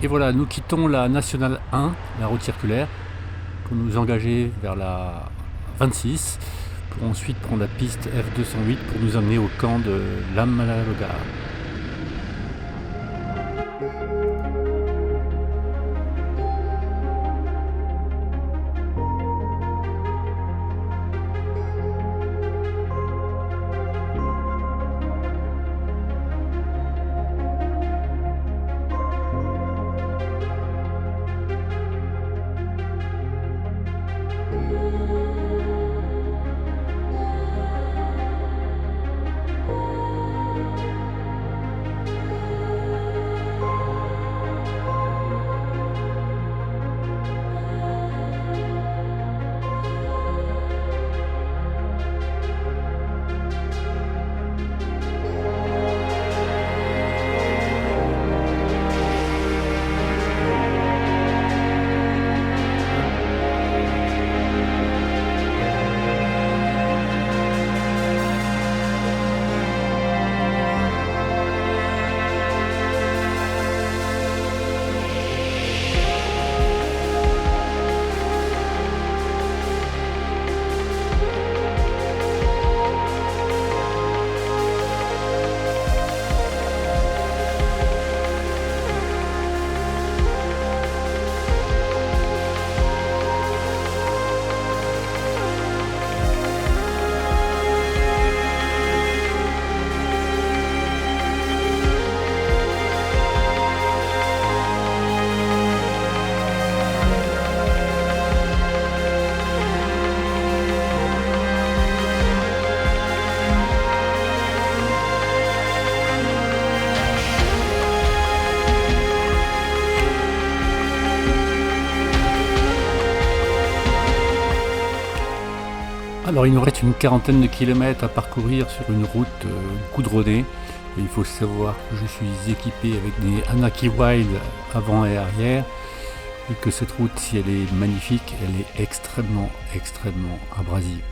Et voilà, nous quittons la Nationale 1, la route circulaire, pour nous engager vers la 26, pour ensuite prendre la piste F208 pour nous amener au camp de Lammalaloga. Alors il nous reste une quarantaine de kilomètres à parcourir sur une route goudronnée. Et il faut savoir que je suis équipé avec des Anaki Wild avant et arrière. Et que cette route, si elle est magnifique, elle est extrêmement abrasive.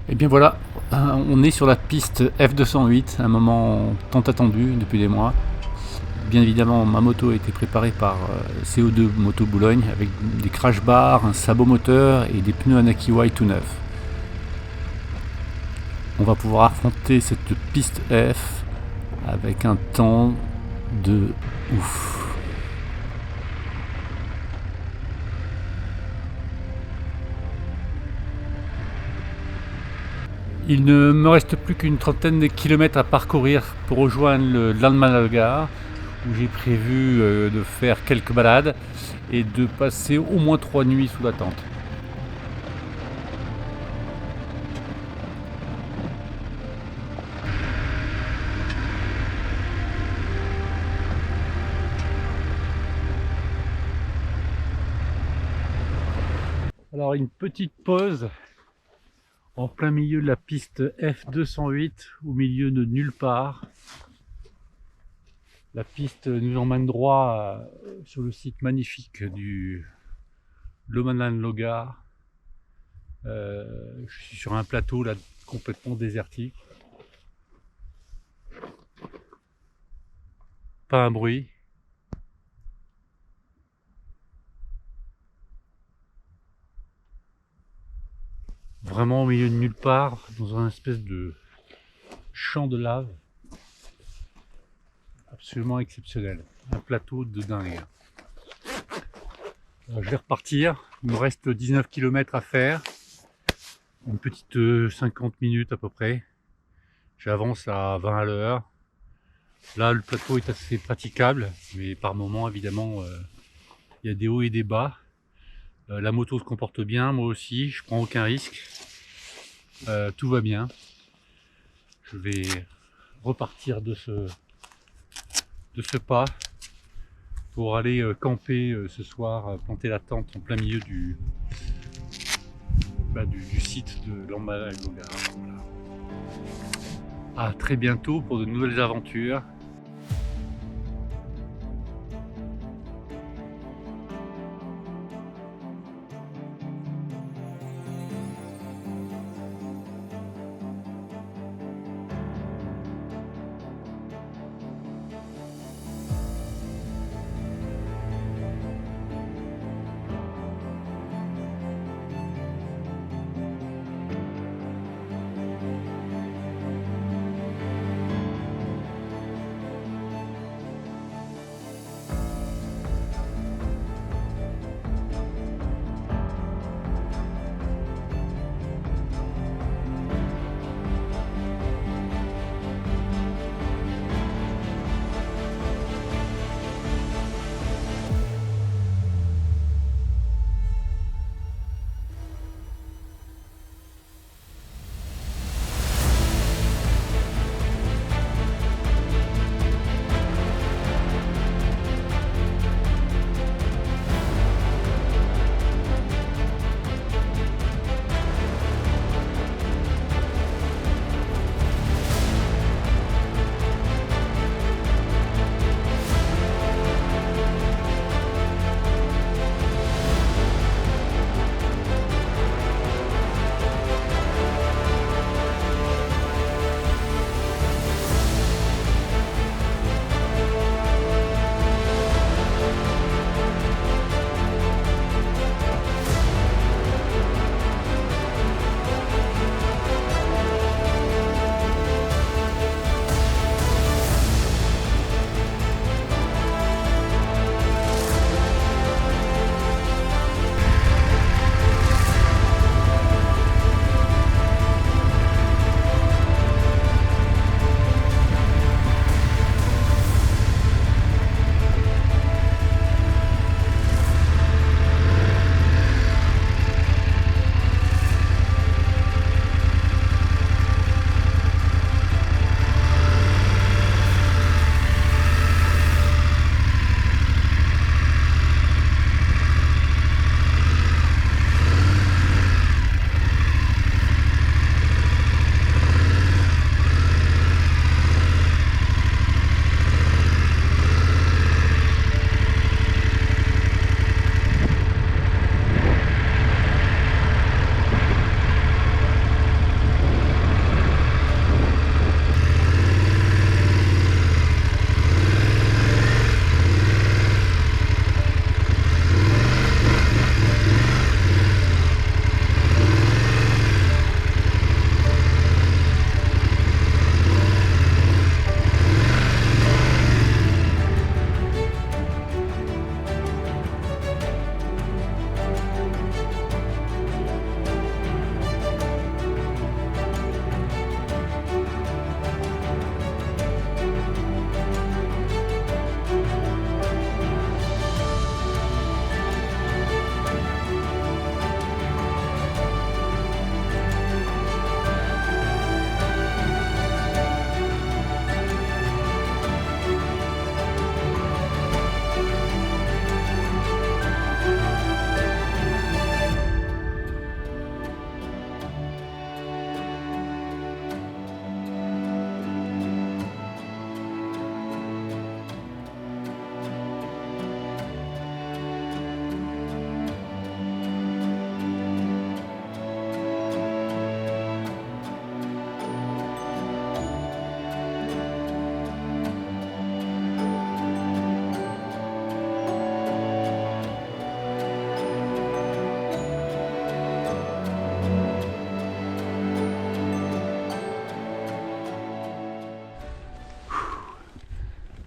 Et bien voilà, on est sur la piste F208, un moment tant attendu depuis des mois. Bien évidemment, ma moto a été préparée par CO2 Moto Boulogne avec des crash bars, un sabot moteur et des pneus Anaki Wild tout neufs. On va pouvoir affronter cette piste F avec un temps de ouf. Il ne me reste plus qu'une trentaine de kilomètres à parcourir pour rejoindre le Lammalaloga, où j'ai prévu de faire quelques balades et de passer au moins 3 nuits sous la tente. Alors une petite pause en plein milieu de la piste F208, au milieu de nulle part. La piste nous emmène droit sur le site magnifique du Lammalaloga. Je suis sur un plateau là complètement désertique. Pas un bruit. Vraiment au milieu de nulle part, dans un espèce de champ de lave. Absolument exceptionnel. Un plateau de dingue. Je vais repartir. Il me reste 19 km à faire. une petite 50 minutes à peu près. J'avance à 20 à l'heure. Là, le plateau est assez praticable, mais par moments, évidemment, il y a des hauts et des bas. La moto se comporte bien, moi aussi, je prends aucun risque. Tout va bien. Je vais repartir de ce pas pour aller camper ce soir, planter la tente en plein milieu du site de l'Ambalagoga. Voilà. À très bientôt pour de nouvelles aventures.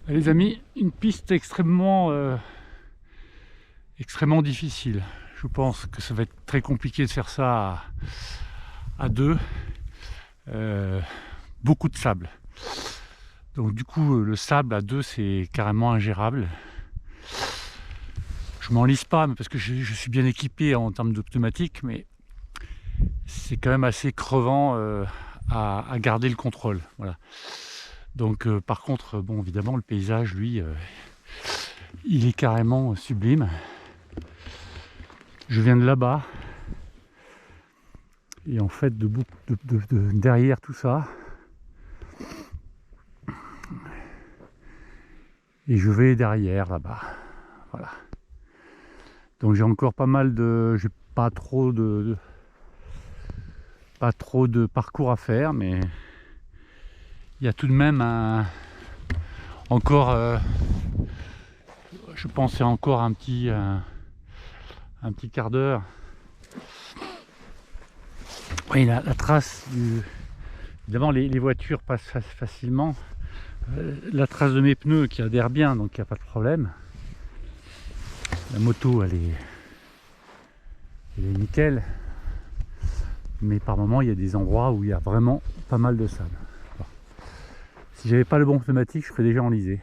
Les amis, une piste extrêmement difficile. Je pense que ça va être très compliqué de faire ça à deux, beaucoup de sable. Donc du coup le sable à deux c'est carrément ingérable. Je m'enlise pas parce que je suis bien équipé en termes de pneumatique, mais c'est quand même assez crevant à garder le contrôle. Voilà. Donc par contre, bon évidemment le paysage lui il est carrément sublime. Je viens de là-bas et en fait de derrière tout ça, et je vais derrière là-bas. Voilà. Donc j'ai encore pas mal de, j'ai pas trop de parcours à faire, mais il y a tout de même encore, je pensais encore un petit quart d'heure. Oui, la trace évidemment les voitures passent facilement. La trace de mes pneus qui adhère bien, donc il n'y a pas de problème. La moto elle est nickel, mais par moment il y a des endroits où il y a vraiment pas mal de sable. Bon. Si j'avais pas le bon pneumatique, je serais déjà enlisé.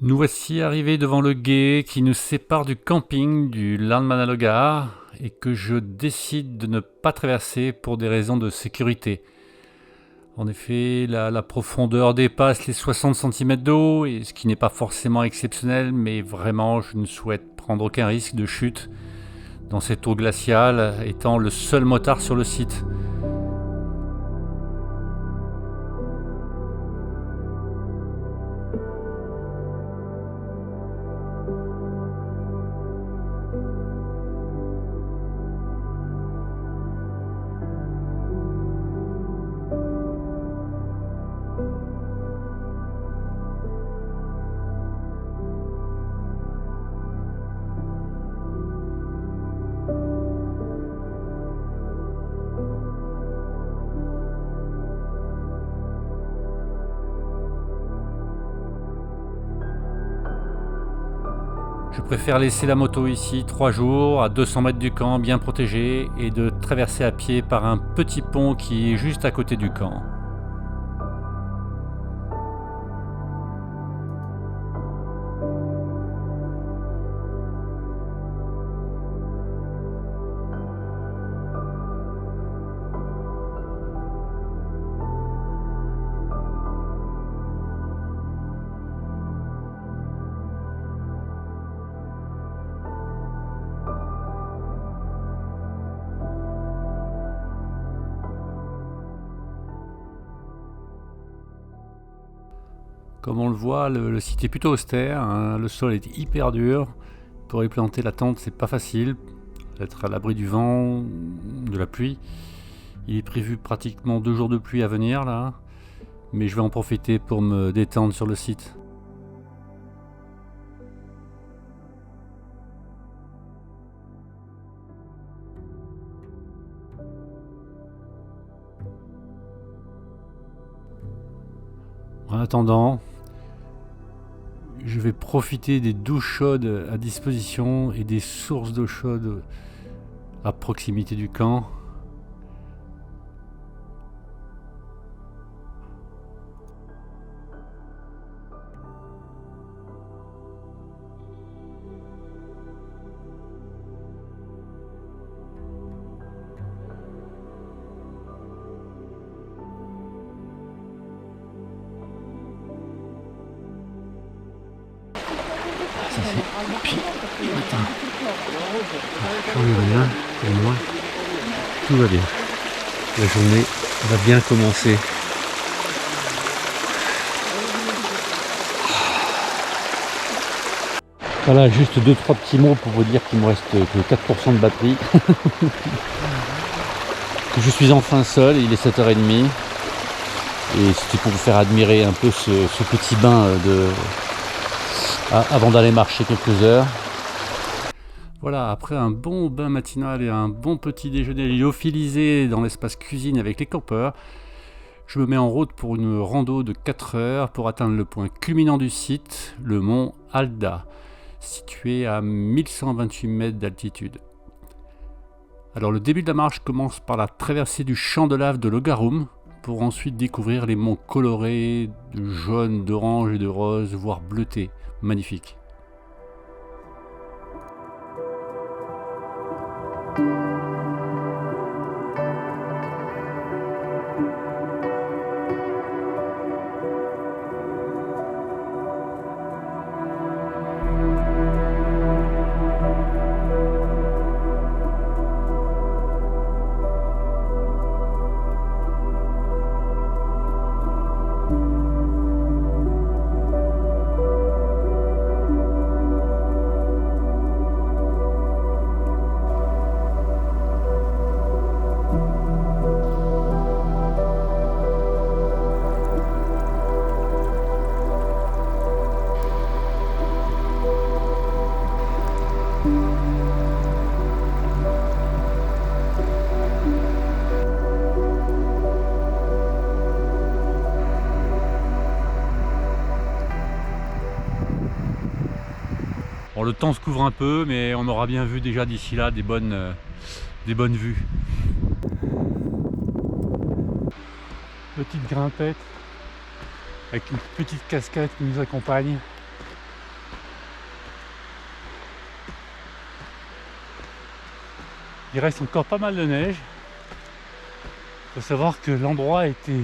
Nous voici arrivés devant le gué qui nous sépare du camping du Landmannalaugar et que je décide de ne pas traverser pour des raisons de sécurité. En effet, la profondeur dépasse les 60 cm d'eau, et ce qui n'est pas forcément exceptionnel, mais vraiment je ne souhaite prendre aucun risque de chute dans cette eau glaciale, étant le seul motard sur le site. Je préfère laisser la moto ici 3 jours, à 200 mètres du camp, bien protégée, et de traverser à pied par un petit pont qui est juste à côté du camp. Comme on le voit, le site est plutôt austère, hein, le sol est hyper dur. Pour y planter la tente, c'est pas facile, être à l'abri du vent, de la pluie. Il est prévu pratiquement 2 jours de pluie à venir là, mais je vais en profiter pour me détendre sur le site. En attendant, je vais profiter des douches chaudes à disposition et des sources d'eau chaude à proximité du camp. Ça fait pile matin. Plus rien pour moi. Tout va bien. La journée va bien commencer. Voilà, juste 2-3 petits mots pour vous dire qu'il me reste que 4% de batterie. Que je suis enfin seul, il est 7h30. Et c'était pour vous faire admirer un peu ce petit bain avant d'aller marcher quelques heures. Voilà, après un bon bain matinal et un bon petit déjeuner lyophilisé dans l'espace cuisine avec les campeurs, je me mets en route pour une rando de 4 heures pour atteindre le point culminant du site, le mont Alda, situé à 1128 mètres d'altitude. Alors le début de la marche commence par la traversée du champ de lave de Logarum, pour ensuite découvrir les monts colorés de jaune, d'orange et de rose, voire bleutés, magnifiques. Bon, le temps se couvre un peu, mais on aura bien vu déjà d'ici là des bonnes vues. Petite grimpette avec une petite cascade qui nous accompagne. Il reste encore pas mal de neige. Il faut savoir que l'endroit a été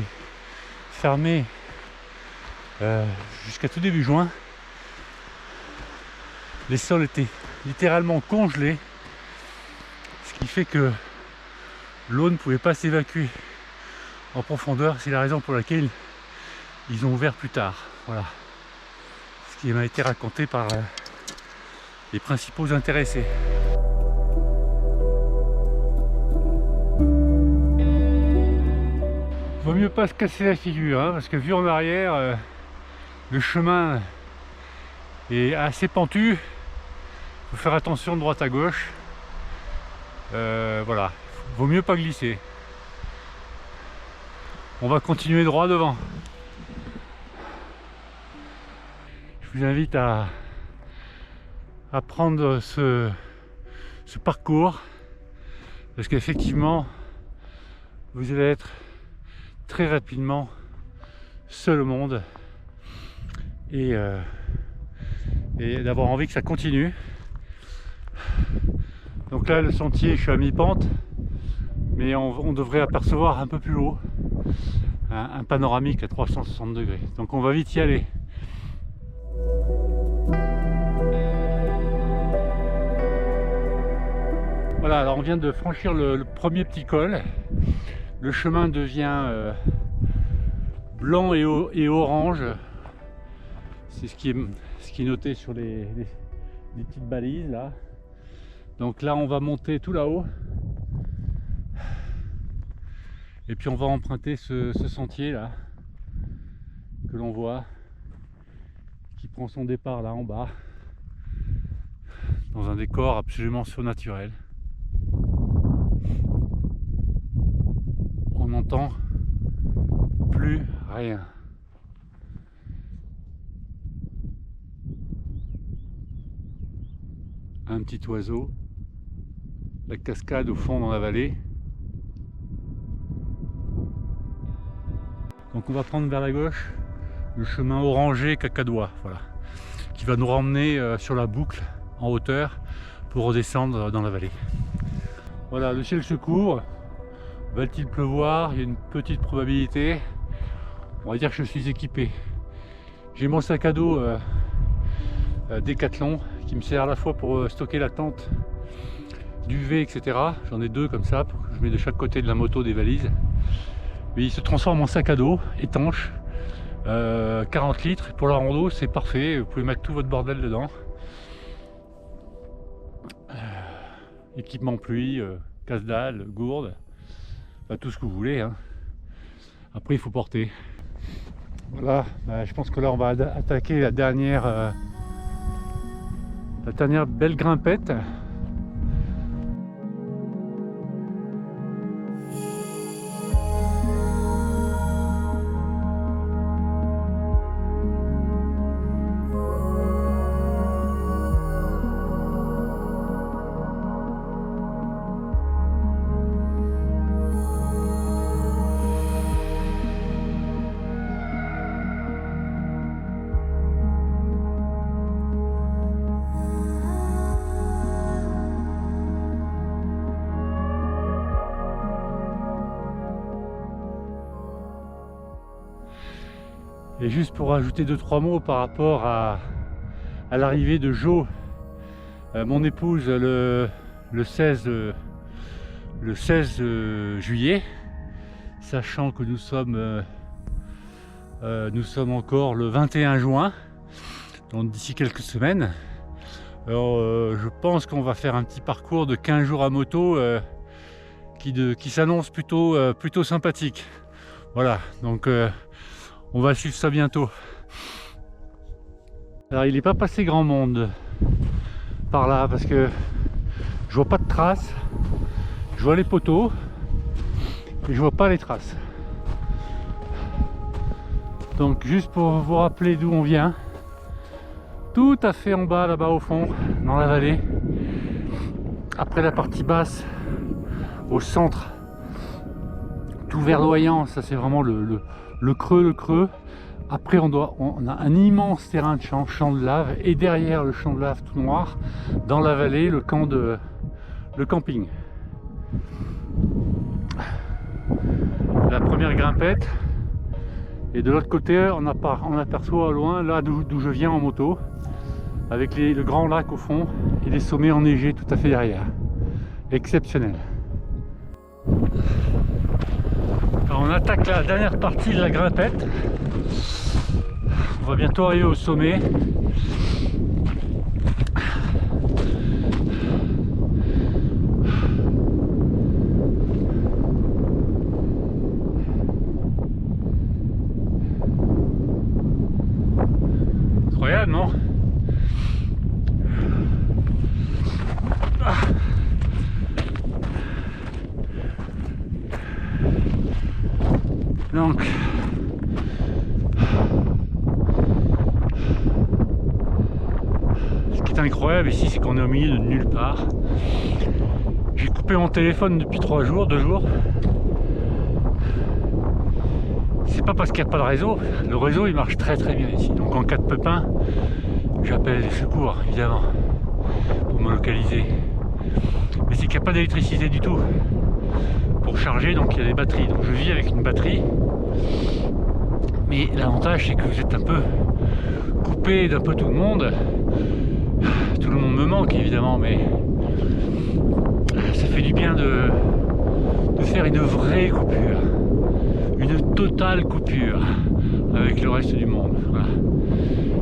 fermé jusqu'à tout début juin. Les sols étaient littéralement congelés, ce qui fait que l'eau ne pouvait pas s'évacuer en profondeur. C'est la raison pour laquelle ils ont ouvert plus tard. Voilà ce qui m'a été raconté par les principaux intéressés. Vaut mieux pas se casser la figure, hein, parce que vu en arrière, le chemin est assez pentu. Faut faire attention de droite à gauche. Voilà, vaut mieux pas glisser. On va continuer droit devant. Je vous invite à prendre ce parcours, parce qu'effectivement vous allez être très rapidement seul au monde et d'avoir envie que ça continue. Donc là, le sentier, je suis à mi-pente, mais on devrait apercevoir un peu plus haut un panoramique à 360 degrés. Donc on va vite y aller. Voilà, alors on vient de franchir le premier petit col. Le chemin devient blanc et orange. C'est ce qui est noté sur les petites balises là. Donc là on va monter tout là-haut. Et puis on va emprunter ce sentier là que l'on voit, qui prend son départ là en bas, dans un décor absolument surnaturel. On n'entend plus rien. Un petit oiseau, la cascade au fond dans la vallée. Donc on va prendre vers la gauche le chemin orangé cacadois, voilà, qui va nous ramener sur la boucle en hauteur pour redescendre dans la vallée. Voilà, le ciel se couvre. Va-t-il pleuvoir? Il y a une petite probabilité. On va dire que je suis équipé. J'ai mon sac à dos Décathlon qui me sert à la fois pour stocker la tente, duvet, etc. J'en ai deux comme ça, que je mets de chaque côté de la moto des valises. Mais il se transforme en sac à dos étanche, 40 litres. Pour la rando, c'est parfait. Vous pouvez mettre tout votre bordel dedans. Équipement pluie, casse-dalle, gourde. Enfin, tout ce que vous voulez, hein. Après il faut porter. Voilà, je pense que là on va attaquer la dernière belle grimpette. Et juste pour ajouter 2-3 mots par rapport à l'arrivée de Jo, mon épouse, le 16 juillet, sachant que nous sommes encore le 21 juin, donc d'ici quelques semaines. Alors je pense qu'on va faire un petit parcours de 15 jours à moto qui s'annonce plutôt sympathique. Voilà, donc on va suivre ça bientôt. Alors il n'est pas passé grand monde par là parce que je vois pas de traces. Je vois les poteaux et je vois pas les traces. Donc juste pour vous rappeler d'où on vient, tout à fait en bas, là-bas au fond, dans la vallée, après la partie basse, au centre, tout verdoyant, ça c'est vraiment le creux. Après on a un immense terrain de champ de lave, et derrière le champ de lave tout noir, dans la vallée, le camping. La première grimpette. Et de l'autre côté, on aperçoit au loin, là d'où je viens en moto, avec le grand lac au fond et les sommets enneigés tout à fait derrière. Exceptionnel. Alors on attaque la dernière partie de la grimpette. On va bientôt arriver au sommet. Incroyable, non? Donc ce qui est incroyable ici, c'est qu'on est au milieu de nulle part. J'ai coupé mon téléphone depuis 2 jours. C'est pas parce qu'il n'y a pas de réseau. Le réseau il marche très bien ici. Donc en cas de pépin, j'appelle les secours évidemment pour me localiser. Mais c'est qu'il n'y a pas d'électricité du tout pour charger, donc il y a des batteries. Donc je vis avec une batterie. Mais l'avantage c'est que vous êtes un peu coupé d'un peu tout le monde. Tout le monde me manque évidemment, mais ça fait du bien de faire une vraie coupure. Une totale coupure avec le reste du monde. Voilà.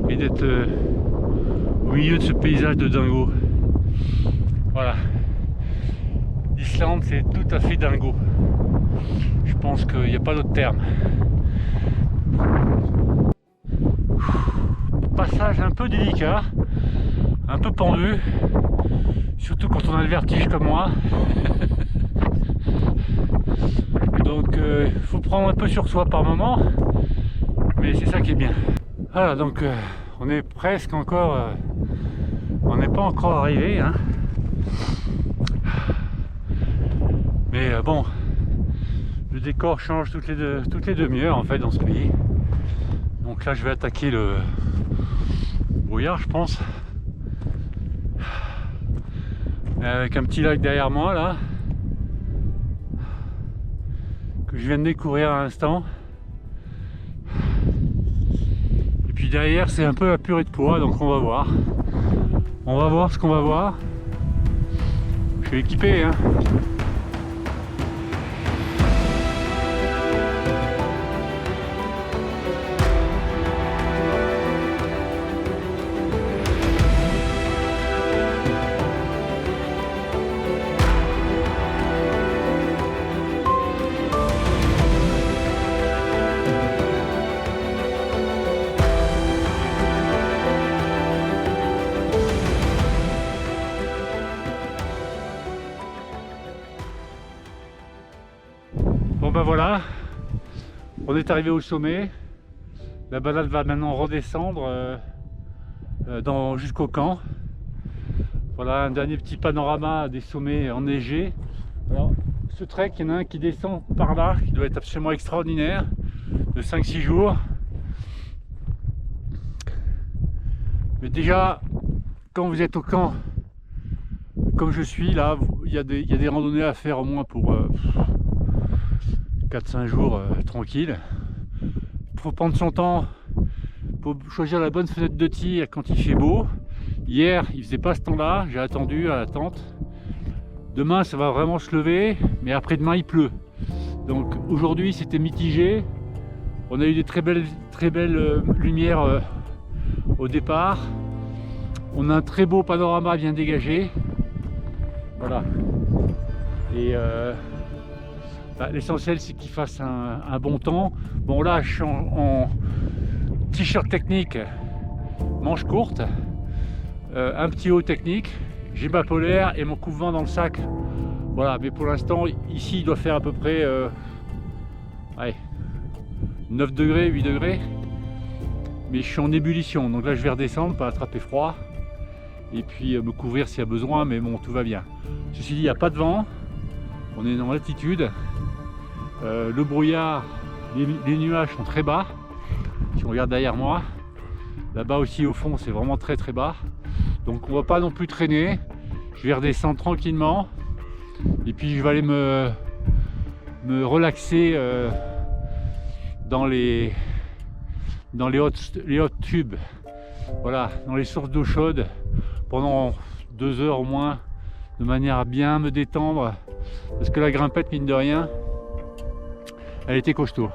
Et d'être au milieu de ce paysage de dingo. Voilà. L'Islande c'est tout à fait dingo. Je pense qu'il n'y a pas d'autre terme. Passage un peu délicat, un peu pendu, surtout quand on a le vertige comme moi. Donc il faut prendre un peu sur soi par moment, mais c'est ça qui est bien. Voilà, donc on est presque encore, on n'est pas encore arrivé, hein. Mais bon, le décor change toutes les demi-heures en fait dans ce pays. Donc là je vais attaquer le brouillard, je pense, avec un petit lac derrière moi là que je viens de découvrir à l'instant. Et puis derrière c'est un peu la purée de pois, donc on va voir ce qu'on va voir. Je suis équipé, hein. Bon ben voilà, on est arrivé au sommet. La balade va maintenant redescendre jusqu'au camp. Voilà un dernier petit panorama des sommets enneigés. Alors ce trek, il y en a un qui descend par là, qui doit être absolument extraordinaire, de 5-6 jours. Mais déjà, quand vous êtes au camp, comme je suis là, il y a des randonnées à faire au moins pour 4-5 jours tranquille. Il faut prendre son temps pour choisir la bonne fenêtre de tir quand il fait beau. Hier il faisait pas ce temps là, j'ai attendu à la tente. Demain ça va vraiment se lever, mais après-demain il pleut. Donc aujourd'hui c'était mitigé. On a eu des très belles lumières au départ. On a un très beau panorama bien dégagé. Voilà. Et l'essentiel c'est qu'il fasse un bon temps. Bon là je suis en t-shirt technique, manche courte, un petit haut technique, j'ai ma polaire et mon coupe-vent dans le sac. Voilà, mais pour l'instant ici il doit faire à peu près 9 degrés, 8 degrés. Mais je suis en ébullition, donc là je vais redescendre, pas attraper froid. Et puis me couvrir s'il y a besoin, mais bon, tout va bien. Ceci dit, il n'y a pas de vent, on est dans l'altitude. Le brouillard, les nuages sont très bas. Si on regarde derrière moi, là-bas aussi au fond, c'est vraiment très bas. Donc on va pas non plus traîner. Je vais redescendre tranquillement. Et puis je vais aller me relaxer dans les hot tubes, voilà, dans les sources d'eau chaude pendant 2 heures au moins, de manière à bien me détendre, parce que la grimpette, mine de rien, elle était costaud.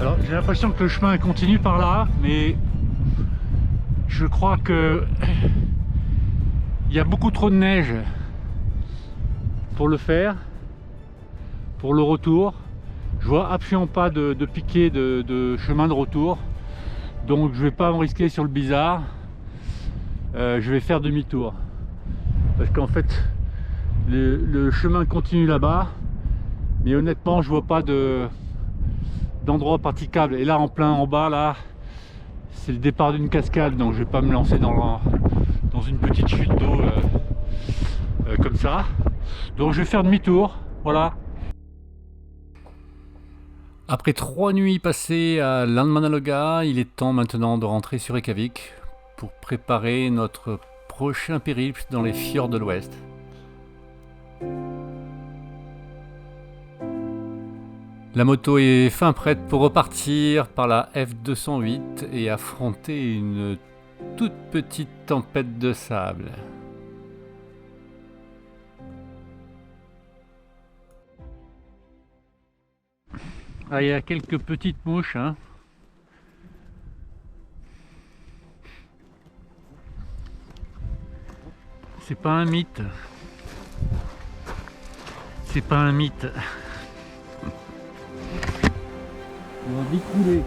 Alors j'ai l'impression que le chemin continue par là, mais je crois que il y a beaucoup trop de neige pour le faire, pour le retour. Je vois absolument pas de piquet de chemin de retour, donc je vais pas me risquer sur le bizarre. Je vais faire demi-tour parce qu'en fait le chemin continue là-bas, mais honnêtement je vois pas d'endroit praticable. Et là en plein en bas là, c'est le départ d'une cascade, donc je vais pas me lancer dans une petite chute d'eau comme ça. Donc je vais faire demi-tour, voilà. Après 3 nuits passées à Landmannalauga, il est temps maintenant de rentrer sur Reykjavik pour préparer notre prochain périple dans les fjords de l'Ouest. La moto est fin prête pour repartir par la F208 et affronter une toute petite tempête de sable. Ah, il y a quelques petites mouches, hein. C'est pas un mythe. C'est pas un mythe. On va vite couler.